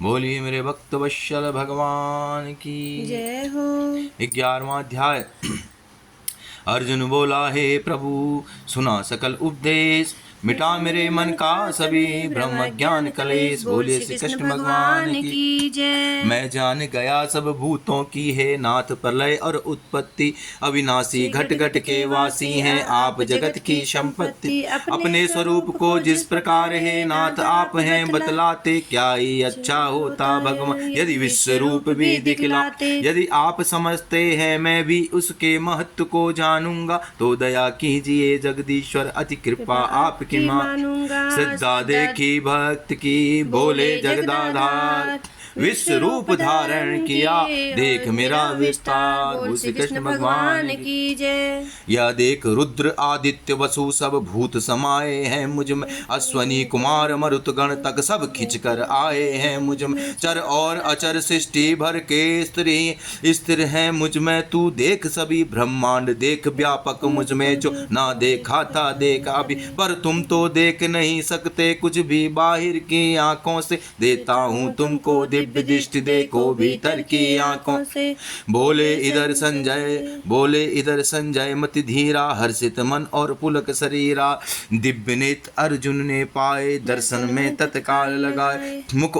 बोलिए मेरे भक्त वत्सल भगवान की जय हो। 11वां अध्याय। अर्जुन बोला, हे प्रभु सुना सकल उपदेश, मिटा मेरे मन का सभी ब्रह्म ज्ञान कलेश। बोले श्री कृष्ण भगवान की जय। मैं जान गया सब भूतों की है नाथ, प्रलय और उत्पत्ति अविनाशी घट घट के वासी हैं आप जगत की संपत्ति। अपने स्वरूप को जिस प्रकार है नाथ आप हैं बतलाते, क्या ही अच्छा होता भगवान यदि विश्व रूप भी दिखलाते। यदि आप समझते हैं मैं भी उसके महत्व को जानूंगा, तो दया कीजिए जगदीश्वर अति कृपा आपकी मानूंगा। श्रद्धा देखी भक्त की बोले जगदाधार, विश्व रूप धारण किया देख मेरा विस्तार। बोल श्री कृष्ण भगवान की जय। यह देख रुद्र आदित्य वसु सब भूत समाये हैं मुझ में, अश्वनी कुमार मरुत गण तक सब खिंच कर आए हैं मुझ में। चर और अचर सृष्टि भर के स्त्री स्थिर हैं मुझ में, तू देख सभी ब्रह्मांड देख व्यापक मुझ में, जो ना देखा था देख अभी पर तुम तो देख नहीं सकते कुछ भी बाहर की आंखों से। देता हूँ तुमको दिव्य दृष्टि देखो भीतर की आंखों से। बोले इधर संजय मति धीरा, हर्षित मन और पुलक शरीरा। दिव्य नेत्र अर्जुन ने पाए दर्शन में तत्काल लगाए, मुख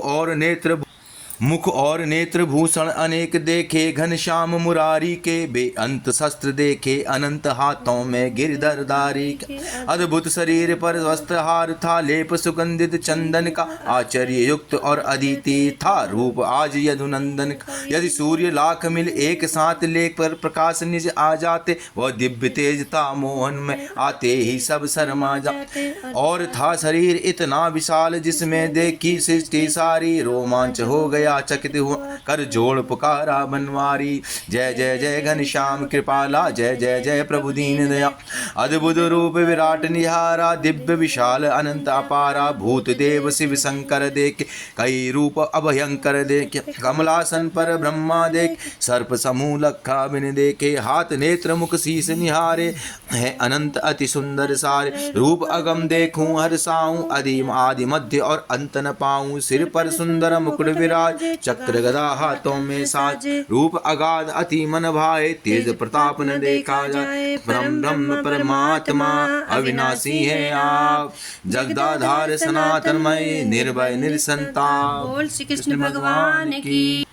और नेत्र भूषण अनेक देखे घनश्याम मुरारी के, बेअंत शस्त्र देखे अनंत हाथों में गिरधरधारी के। अद्भुत शरीर पर वस्त्रहार था लेप सुगंधित चंदन का, आश्चर्य युक्त और अदिति था रूप आज यदुनंदन का। यदि सूर्य लाख मिल एक साथ लेकर प्रकाश निज आ जाते, वह दिव्य तेज था मोहन में आते ही सब शर्मा जाते। और था शरीर इतना विशाल जिसमें देखी सृष्टि सारी, रोमांच हो गया चकित हुआ कर जोड़ पुकारा बनवारी। जय जय जय घनश्याम कृपाला, जय जय जय प्रभु दीन दया। अद्भुत रूप विराट निहारा, दिव्य विशाल अनंत अपारा। भूत देव शिव शंकर देखे कई रूप अभयंकर देखे, कमलासन पर ब्रह्मा देख सर्प समूह लखा बिन देखे। हाथ नेत्र मुख शीस निहारे है अनंत अति सुंदर सारे, रूप अगम देखूं हर्षाऊं आदि मध्य और अंत न पाऊं। सिर पर सुंदर मुकुट विराज, चक्र गदा हाथों में साज, रूप अगाध अति मन भाए, तेज प्रताप न देखा जाए। परम ब्रह्म परमात्मा अविनाशी है आप, जगदाधार सनातनमय निर्भय निरसंताप। बोल श्री कृष्ण भगवान की।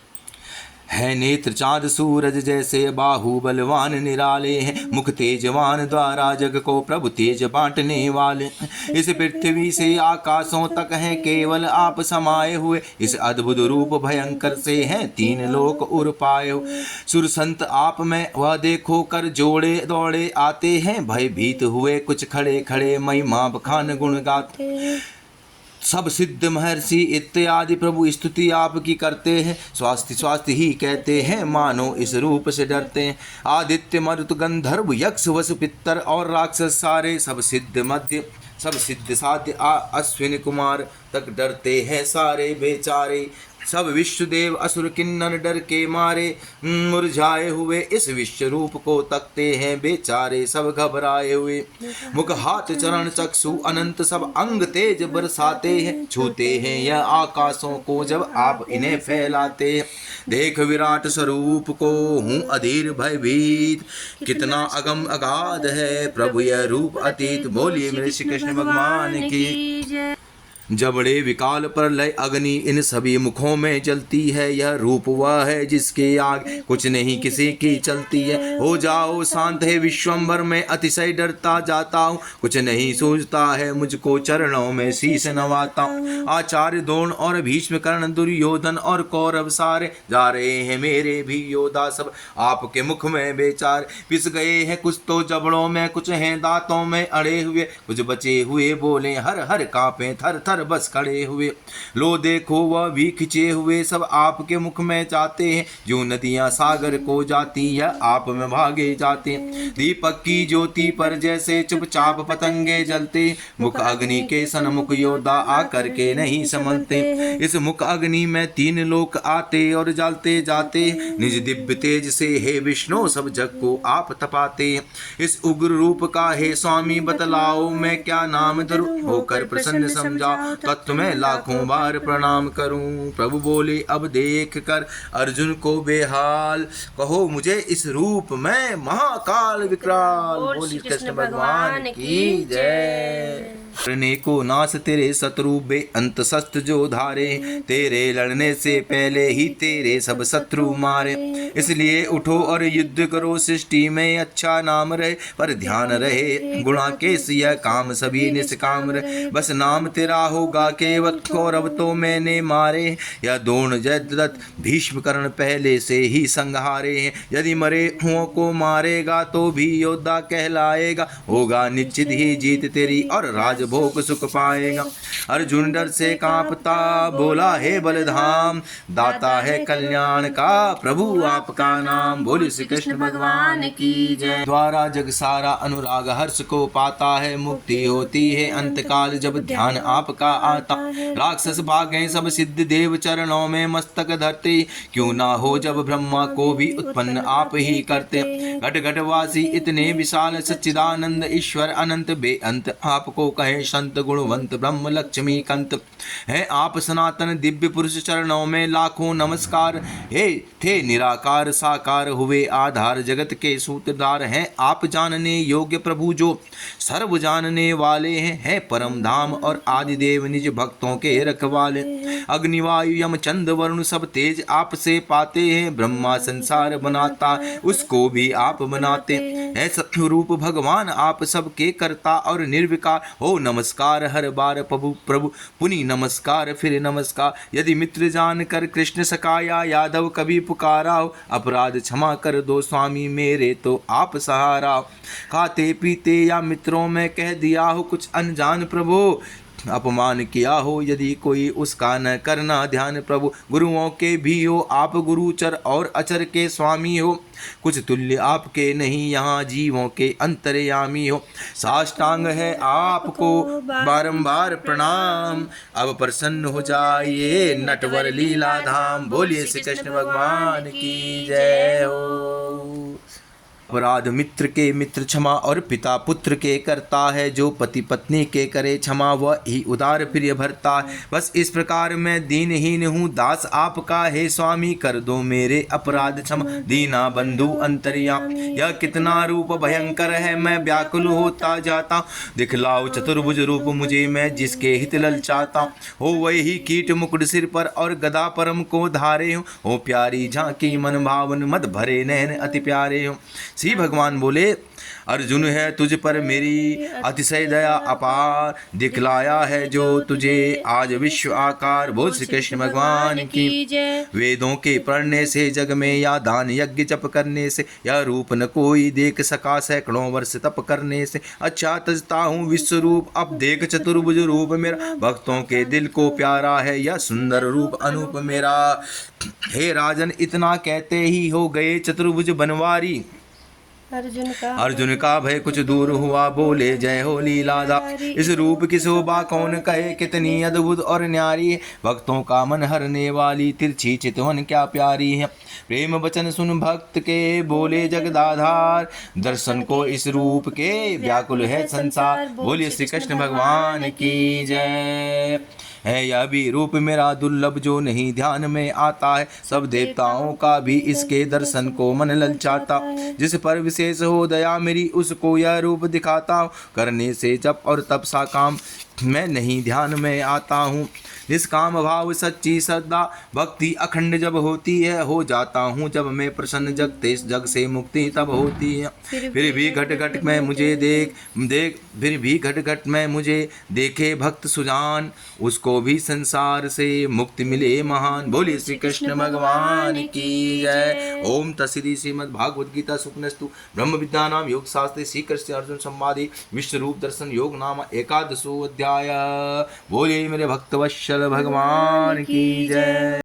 है नेत्र चाँद सूरज जैसे, बाहु बलवान निराले हैं, मुख तेजवान द्वारा जग को प्रभु तेज बांटने वाले। इस पृथ्वी से आकाशों तक हैं केवल आप समाये हुए, इस अद्भुत रूप भयंकर से हैं तीन लोक उर पाए हुए। सुर संत आप में वह देखो कर जोड़े दौड़े आते हैं, भयभीत हुए कुछ खड़े खड़े महिमा बखान गुण गाते। सब सिद्ध महर्षि इत्यादि प्रभु स्तुति आपकी करते हैं, स्वास्थ्य स्वास्थ्य ही कहते हैं मानो इस रूप से डरते हैं। आदित्य मरुत गंधर्व यक्ष वसु पितर और राक्षस सारे, सब सिद्ध साध्य अश्विन कुमार तक डरते हैं सारे बेचारे। सब विश्वदेव असुर किन्नर डर के मारे, मुरझाए हुए इस विश्व रूप को तकते हैं बेचारे सब घबराए हुए। मुख हाथ चरण चक्षु अनंत सब अंग तेज बरसाते हैं, छूते हैं यह आकाशों को जब आप इन्हें फैलाते हैं। देख विराट स्वरूप को हूँ अधीर भयभीत, कितना अगम अगाध है प्रभु यह रूप अतीत। बोलिए मेरे श्री कृष्ण भगवान की। जबड़े विकाल पर लय अग्नि इन सभी मुखों में जलती है, यह रूप वह है जिसके आग कुछ नहीं किसी की चलती है। हो जाओ शांत है विश्वम्भर में अतिशय डरता जाता हूँ, कुछ नहीं सूझता है मुझको चरणों में शीश नवाता हूँ। आचार्य द्रोण और भीष्म कर्ण दुर्योधन और कौरव सारे, जा रहे हैं मेरे भी योद्धा सब आपके मुख में बेचारे। पिस गए हैं कुछ तो जबड़ों में, कुछ हैं दांतों में अड़े हुए, कुछ बचे हुए बोले हर हर कांपे थर थर संसार बस खड़े हुए। लो देखो वह भी खिंचे हुए सब आपके मुख में जाते हैं। जो नदियां सागर को जाती है आप में भागे जाते हैं। दीपक की ज्योति पर जैसे चुपचाप पतंगे जलते, मुख अग्नि के सन्मुख योद्धा आकर के नहीं समलते। इस मुख अग्नि में 3 लोक आते और जलते जाते, निज दिव्य तेज से हे विष्णु सब जग को आप तपाते। इस उग्र रूप का हे स्वामी बतलाओ मैं क्या नाम धरूं, होकर प्रसन्न समझाओ तत्व में लाखों बार प्रणाम करूं। प्रभु बोले अब देख कर अर्जुन को बेहाल, कहो मुझे इस रूप में महाकाल विकराल। बोली कृष्ण भगवान की जय। करने को नाश तेरे शत्रु बे अंत शस्त्र जो धारे, तेरे लड़ने से पहले ही तेरे सब शत्रु मारे। इसलिए उठो और युद्ध करो, सृष्टि में अच्छा नाम रहे पर ध्यान रहे गुणा के सिया काम सभी निष्काम रहे। बस नाम तेरा होगा केवल कौरव तो मैंने मारे, या द्रोण जयद्रथ भीष्म कर्ण पहले से ही संहारे हैं। यदि मरे हुओं को मारेगा तो भी योद्धा कहलाएगा, होगा निश्चित ही जीत तेरी और राजभोग सुख पाएगा। अर्जुन डर से कांपता बोला हे बलधाम, दाता है कल्याण का प्रभु आपका नाम। बोले श्री कृष्ण भगवान की जय। द्वारा जग सारा अनुराग हर्ष को पाता है, मुक्ति होती है अंतकाल जब ध्यान आपका आता। राक्षस भागे सब सिद्ध देव चरणों में मस्तक धरते, क्यों ना हो जब ब्रह्मा को भी उत्पन्न आप ही करते। घट घटवासी इतने विशाल सच्चिदानंद ईश्वर अनंत बेअंत, आपको कहे संत गुणवंत ब्रह्म लक्ष्मी कंत। है आप सनातन दिव्य पुरुष चरणों में लाखों नमस्कार। हे थे निराकार साकार हुए आधार जगत के सूत्रधार हैं आप जानने योग्य प्रभु जो सर्व जानने वाले हैं। है परम धाम और आदिदेव निज भक्तों के रखवाले। अग्निवायु यम चंद वरुण सब तेज आप से पाते हैं, ब्रह्मा संसार बनाता उसको भी आप बनाते। है सत्यरूप भगवान आप सबके करता और निर्विकार हो। नमस्कार हर बार प्रभु प्रभु पुनि नमस्कार फिर नमस्कार। यदि मित्र जान कर कृष्ण सकाया यादव कभी पुकारा हो, अपराध क्षमा कर दो स्वामी मेरे तो आप सहारा। खाते पीते या मित्रों में कह दिया हो कुछ अनजान प्रभु, अपमान किया हो यदि कोई उसका न करना ध्यान प्रभु। गुरुओं के भी हो आप गुरुचर और अचर के स्वामी हो, कुछ तुल्य आपके नहीं यहाँ जीवों के अंतर्यामी हो। साष्टांग है आपको बारंबार प्रणाम, अब प्रसन्न हो जाइए नटवर लीला धाम। बोलिए श्री कृष्ण भगवान की जय हो। अपराध मित्र के मित्र क्षमा और पिता पुत्र के करता है, जो पति पत्नी के करे क्षमा वह ही उदार प्रिय भरता है। बस इस प्रकार मैं दीनहीन हूँ दास आपका, हे स्वामी कर दो मेरे अपराध क्षमा। दीना बंधु अंतर्यामी यह कितना रूप भयंकर है, मैं व्याकुल होता जाता। दिखलाओ चतुर्भुज रूप मुझे मैं जिसके हित ललचाता। हो वही कीट मुकुट सिर पर और गदा परम को धारे हो प्यारी झांकी मन भावन मद भरे नैन अति प्यारे हो। श्री भगवान बोले अर्जुन है तुझ पर मेरी अतिशय दया अपार, दिखलाया है जो तुझे आज विश्व आकार। बोल श्री कृष्ण भगवान की जय। वेदों के पढ़ने से जग में या दान यज्ञ जप करने से, या रूप न कोई देख सका सैकड़ों वर्ष तप करने से। अच्छा तजता हूँ विश्व रूप अब देख चतुर्भुज रूप मेरा, भक्तों के दिल को प्यारा है यह सुंदर रूप अनूप मेरा। हे राजन इतना कहते ही हो गए चतुर्भुज बनवारी, अर्जुन का भय कुछ दूर हुआ बोले जय हो लीलाधा। इस रूप की शोभा कौन कहे कितनी अद्भुत और न्यारी है, भक्तों का मन हरने वाली तिरछी चितवन क्या प्यारी है। प्रेम वचन सुन भक्त के बोले जगदाधार, दर्शन को इस रूप के व्याकुल है संसार। बोलिए श्री कृष्ण भगवान की जय। है यह भी रूप मेरा दुर्लभ जो नहीं ध्यान में आता है, सब देवताओं का भी इसके दर्शन को मन ललचाता। जिस पर विशेष हो दया मेरी उसको यह रूप दिखाता हूँ, करने से जप और तप सा काम मैं नहीं ध्यान में आता हूँ। निष्काम भाव सच्ची श्रद्धा भक्ति अखंड जब होती है, हो जाता हूँ जब मैं प्रसन्न जगते जग से मुक्ति तब होती है। फिर भी घट घट में मुझे फिर भी घट घट में मुझे देखे भक्त सुजान, उसको जिनको भी संसार से मुक्ति मिले महान। बोलिए श्री कृष्ण भगवान की जय। ओम तत्सदिति। श्रीमद् भागवत गीता सुपनिषत्तु ब्रह्म विद्यानाम योग शास्त्रे श्री कृष्ण अर्जुन संवादे विश्व रूप दर्शन योग नाम 11वां अध्याय। बोलिए मेरे भक्तवत्सल भगवान की जय।